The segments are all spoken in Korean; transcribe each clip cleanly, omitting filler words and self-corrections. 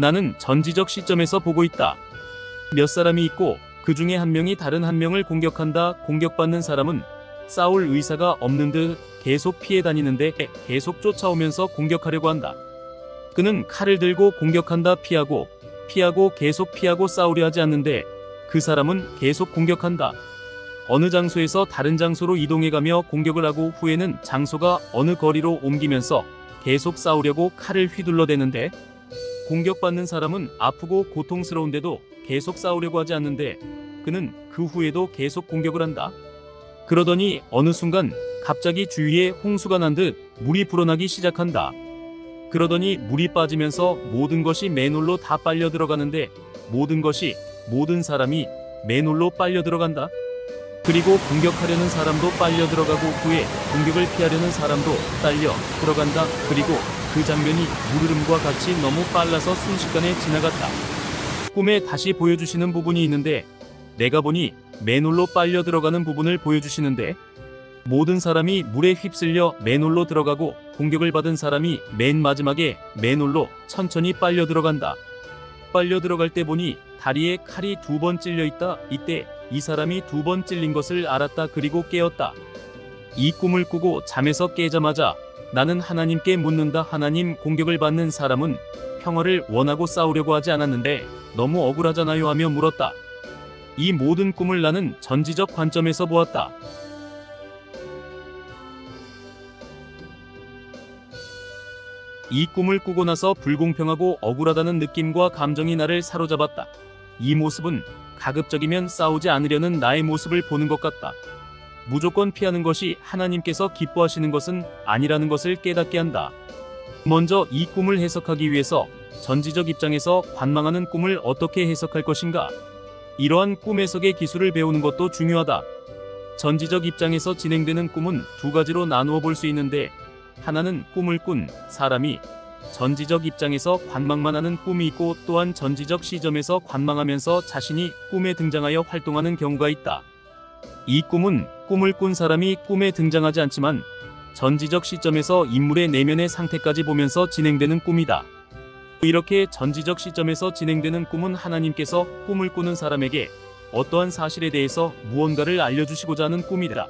나는 전지적 시점에서 보고 있다. 몇 사람이 있고 그 중에 한 명이 다른 한 명을 공격한다. 공격받는 사람은 싸울 의사가 없는 듯 계속 피해 다니는데 계속 쫓아오면서 공격하려고 한다. 그는 칼을 들고 공격한다. 피하고 계속 피하고 싸우려 하지 않는데 그 사람은 계속 공격한다. 어느 장소에서 다른 장소로 이동해가며 공격을 하고 후에는 장소가 어느 거리로 옮기면서 계속 싸우려고 칼을 휘둘러대는데 공격받는 사람은 아프고 고통스러운데도 계속 싸우려고 하지 않는데 그는 그 후에도 계속 공격을 한다. 그러더니 어느 순간 갑자기 주위에 홍수가 난 듯 물이 불어나기 시작한다. 그러더니 물이 빠지면서 모든 것이 맨홀로 다 빨려 들어가는데 모든 사람이 맨홀로 빨려 들어간다. 그리고 공격하려는 사람도 빨려 들어가고 후에 공격을 피하려는 사람도 딸려 들어간다. 그리고 그 장면이 물흐름과 같이 너무 빨라서 순식간에 지나갔다. 꿈에 다시 보여주시는 부분이 있는데 내가 보니 맨홀로 빨려 들어가는 부분을 보여주시는데 모든 사람이 물에 휩쓸려 맨홀로 들어가고 공격을 받은 사람이 맨 마지막에 맨홀로 천천히 빨려 들어간다. 빨려 들어갈 때 보니 다리에 칼이 2번 찔려 있다. 이때 이 사람이 2번 찔린 것을 알았다. 그리고 깨었다. 이 꿈을 꾸고 잠에서 깨자마자 나는 하나님께 묻는다. 하나님, 공격을 받는 사람은 평화를 원하고 싸우려고 하지 않았는데 너무 억울하잖아요 하며 물었다. 이 모든 꿈을 나는 전지적 관점에서 보았다. 이 꿈을 꾸고 나서 불공평하고 억울하다는 느낌과 감정이 나를 사로잡았다. 이 모습은 가급적이면 싸우지 않으려는 나의 모습을 보는 것 같다. 무조건 피하는 것이 하나님께서 기뻐하시는 것은 아니라는 것을 깨닫게 한다. 먼저 이 꿈을 해석하기 위해서 전지적 입장에서 관망하는 꿈을 어떻게 해석할 것인가? 이러한 꿈 해석의 기술을 배우는 것도 중요하다. 전지적 입장에서 진행되는 꿈은 2가지로 나누어 볼 수 있는데 하나는 꿈을 꾼 사람이 전지적 입장에서 관망만 하는 꿈이 있고 또한 전지적 시점에서 관망하면서 자신이 꿈에 등장하여 활동하는 경우가 있다. 이 꿈은 꿈을 꾼 사람이 꿈에 등장하지 않지만 전지적 시점에서 인물의 내면의 상태까지 보면서 진행되는 꿈이다. 이렇게 전지적 시점에서 진행되는 꿈은 하나님께서 꿈을 꾸는 사람에게 어떠한 사실에 대해서 무언가를 알려주시고자 하는 꿈이다.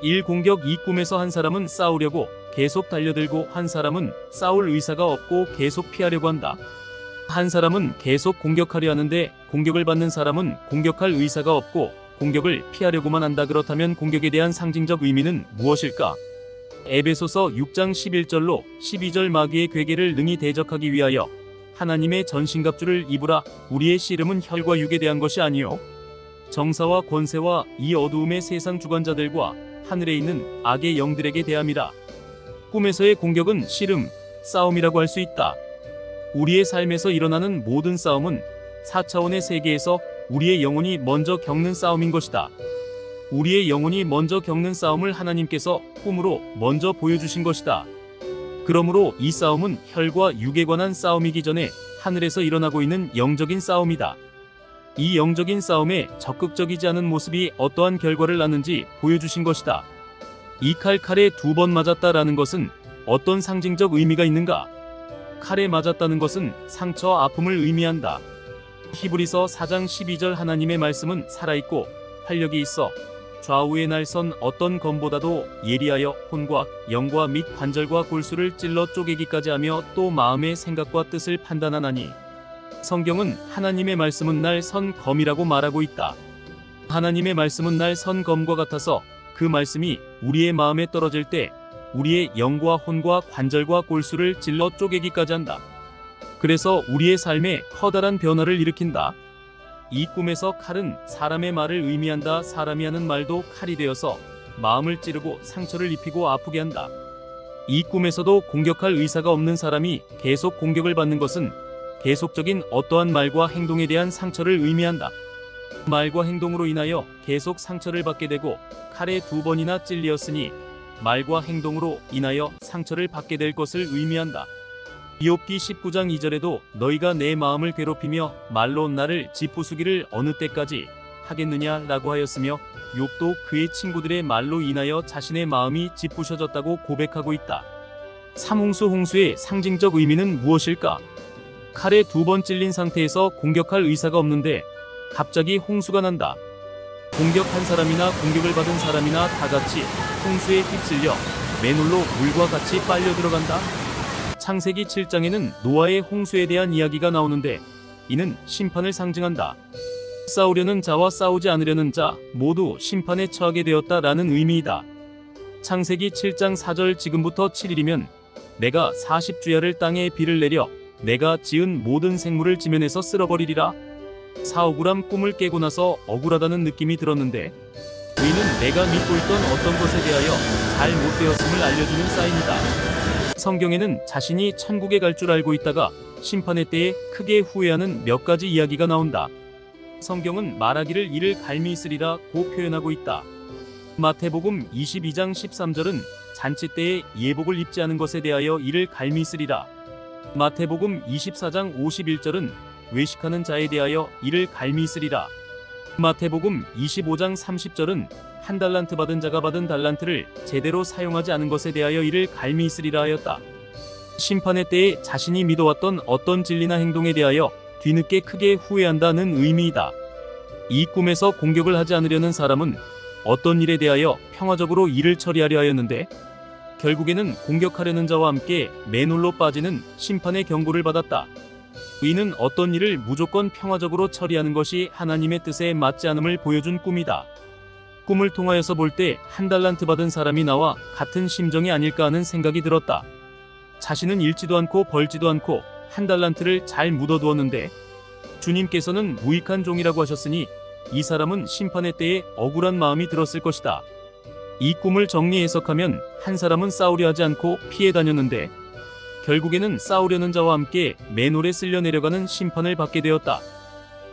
1. 공격. 이 꿈에서 한 사람은 싸우려고 계속 달려들고 한 사람은 싸울 의사가 없고 계속 피하려고 한다. 한 사람은 계속 공격하려 하는데 공격을 받는 사람은 공격할 의사가 없고 공격을 피하려고만 한다. 그렇다면 공격에 대한 상징적 의미는 무엇일까? 에베소서 6장 11절로 12절 마귀의 괴계를 능히 대적하기 위하여 하나님의 전신갑주를 입으라. 우리의 씨름은 혈과 육에 대한 것이 아니요 정사와 권세와 이 어두움의 세상 주관자들과 하늘에 있는 악의 영들에게 대함이라. 꿈에서의 공격은 씨름, 싸움이라고 할 수 있다. 우리의 삶에서 일어나는 모든 싸움은 4차원의 세계에서 우리의 영혼이 먼저 겪는 싸움인 것이다. 우리의 영혼이 먼저 겪는 싸움을 하나님께서 꿈으로 먼저 보여주신 것이다. 그러므로 이 싸움은 혈과 육에 관한 싸움이기 전에 하늘에서 일어나고 있는 영적인 싸움이다. 이 영적인 싸움에 적극적이지 않은 모습이 어떠한 결과를 낳는지 보여주신 것이다. 이 칼에 2번 맞았다라는 것은 어떤 상징적 의미가 있는가? 칼에 맞았다는 것은 상처와 아픔을 의미한다. 히브리서 4장 12절 하나님의 말씀은 살아있고 활력이 있어 좌우에 날선 어떤 검보다도 예리하여 혼과 영과 및 관절과 골수를 찔러 쪼개기까지 하며 또 마음의 생각과 뜻을 판단하나니. 성경은 하나님의 말씀은 날 선 검이라고 말하고 있다. 하나님의 말씀은 날 선 검과 같아서 그 말씀이 우리의 마음에 떨어질 때 우리의 영과 혼과 관절과 골수를 찔러 쪼개기까지 한다. 그래서 우리의 삶에 커다란 변화를 일으킨다. 이 꿈에서 칼은 사람의 말을 의미한다. 사람이 하는 말도 칼이 되어서 마음을 찌르고 상처를 입히고 아프게 한다. 이 꿈에서도 공격할 의사가 없는 사람이 계속 공격을 받는 것은 계속적인 어떠한 말과 행동에 대한 상처를 의미한다. 말과 행동으로 인하여 계속 상처를 받게 되고 칼에 2번이나 찔리었으니 말과 행동으로 인하여 상처를 받게 될 것을 의미한다. 욥기 19장 2절에도 너희가 내 마음을 괴롭히며 말로 나를 짓부수기를 어느 때까지 하겠느냐라고 하였으며 욥도 그의 친구들의 말로 인하여 자신의 마음이 짓부셔졌다고 고백하고 있다. 삼홍수 홍수의 상징적 의미는 무엇일까? 칼에 2번 찔린 상태에서 공격할 의사가 없는데 갑자기 홍수가 난다. 공격한 사람이나 공격을 받은 사람이나 다 같이 홍수에 휩쓸려 맨홀로 물과 같이 빨려 들어간다. 창세기 7장에는 노아의 홍수에 대한 이야기가 나오는데 이는 심판을 상징한다. 싸우려는 자와 싸우지 않으려는 자 모두 심판에 처하게 되었다라는 의미이다. 창세기 7장 4절 지금부터 7일이면 내가 40주야를 땅에 비를 내려 내가 지은 모든 생물을 지면에서 쓸어버리리라. 사억울함 꿈을 깨고 나서 억울하다는 느낌이 들었는데 의는 내가 믿고 있던 어떤 것에 대하여 잘못되었음을 알려주는 사인이다. 성경에는 자신이 천국에 갈 줄 알고 있다가 심판의 때에 크게 후회하는 몇 가지 이야기가 나온다. 성경은 말하기를 이를 갈미 있으리라 고 표현하고 있다. 마태복음 22장 13절은 잔치 때에 예복을 입지 않은 것에 대하여 이를 갈미 있으리라. 마태복음 24장 51절은 외식하는 자에 대하여 이를 갈미 있으리라. 마태복음 25장 30절은 한 달란트 받은 자가 받은 달란트를 제대로 사용하지 않은 것에 대하여 이를 갈미 있으리라 하였다. 심판의 때에 자신이 믿어왔던 어떤 진리나 행동에 대하여 뒤늦게 크게 후회한다는 의미이다. 이 꿈에서 공격을 하지 않으려는 사람은 어떤 일에 대하여 평화적으로 일을 처리하려 하였는데 결국에는 공격하려는 자와 함께 맨홀로 빠지는 심판의 경고를 받았다. 이는 어떤 일을 무조건 평화적으로 처리하는 것이 하나님의 뜻에 맞지 않음을 보여준 꿈이다. 꿈을 통하여서 볼 때 한 달란트 받은 사람이 나와 같은 심정이 아닐까 하는 생각이 들었다. 자신은 잃지도 않고 벌지도 않고 한 달란트를 잘 묻어두었는데 주님께서는 무익한 종이라고 하셨으니 이 사람은 심판의 때에 억울한 마음이 들었을 것이다. 이 꿈을 정리 해석하면 한 사람은 싸우려 하지 않고 피해 다녔는데 결국에는 싸우려는 자와 함께 맨홀에 쓸려 내려가는 심판을 받게 되었다.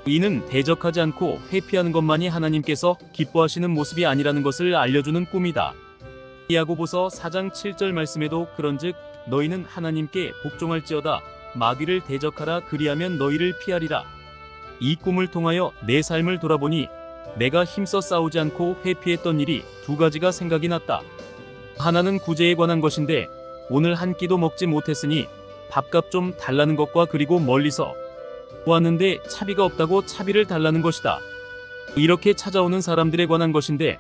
이는 대적하지 않고 회피하는 것만이 하나님께서 기뻐하시는 모습이 아니라는 것을 알려주는 꿈이다. 야고보서 4장 7절 말씀에도 그런즉 너희는 하나님께 복종할지어다 마귀를 대적하라 그리하면 너희를 피하리라. 이 꿈을 통하여 내 삶을 돌아보니 내가 힘써 싸우지 않고 회피했던 일이 2가지가 생각이 났다. 하나는 구제에 관한 것인데 오늘 한 끼도 먹지 못했으니 밥값 좀 달라는 것과 그리고 멀리서 왔는데 차비가 없다고 차비를 달라는 것이다. 이렇게 찾아오는 사람들에 관한 것인데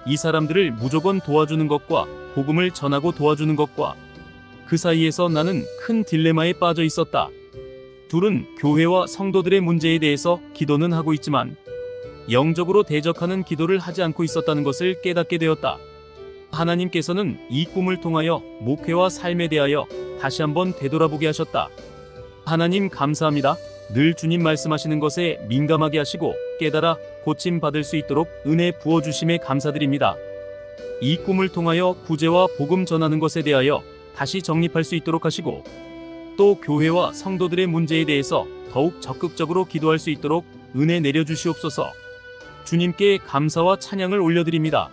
이 사람들을 무조건 도와주는 것과 복음을 전하고 도와주는 것과 그 사이에서 나는 큰 딜레마에 빠져 있었다. 둘은 교회와 성도들의 문제에 대해서 기도는 하고 있지만 영적으로 대적하는 기도를 하지 않고 있었다는 것을 깨닫게 되었다. 하나님께서는 이 꿈을 통하여 목회와 삶에 대하여 다시 한번 되돌아보게 하셨다. 하나님 감사합니다. 늘 주님 말씀하시는 것에 민감하게 하시고 깨달아 고침 받을 수 있도록 은혜 부어주심에 감사드립니다. 이 꿈을 통하여 구제와 복음 전하는 것에 대하여 다시 정립할 수 있도록 하시고 또 교회와 성도들의 문제에 대해서 더욱 적극적으로 기도할 수 있도록 은혜 내려주시옵소서. 주님께 감사와 찬양을 올려드립니다.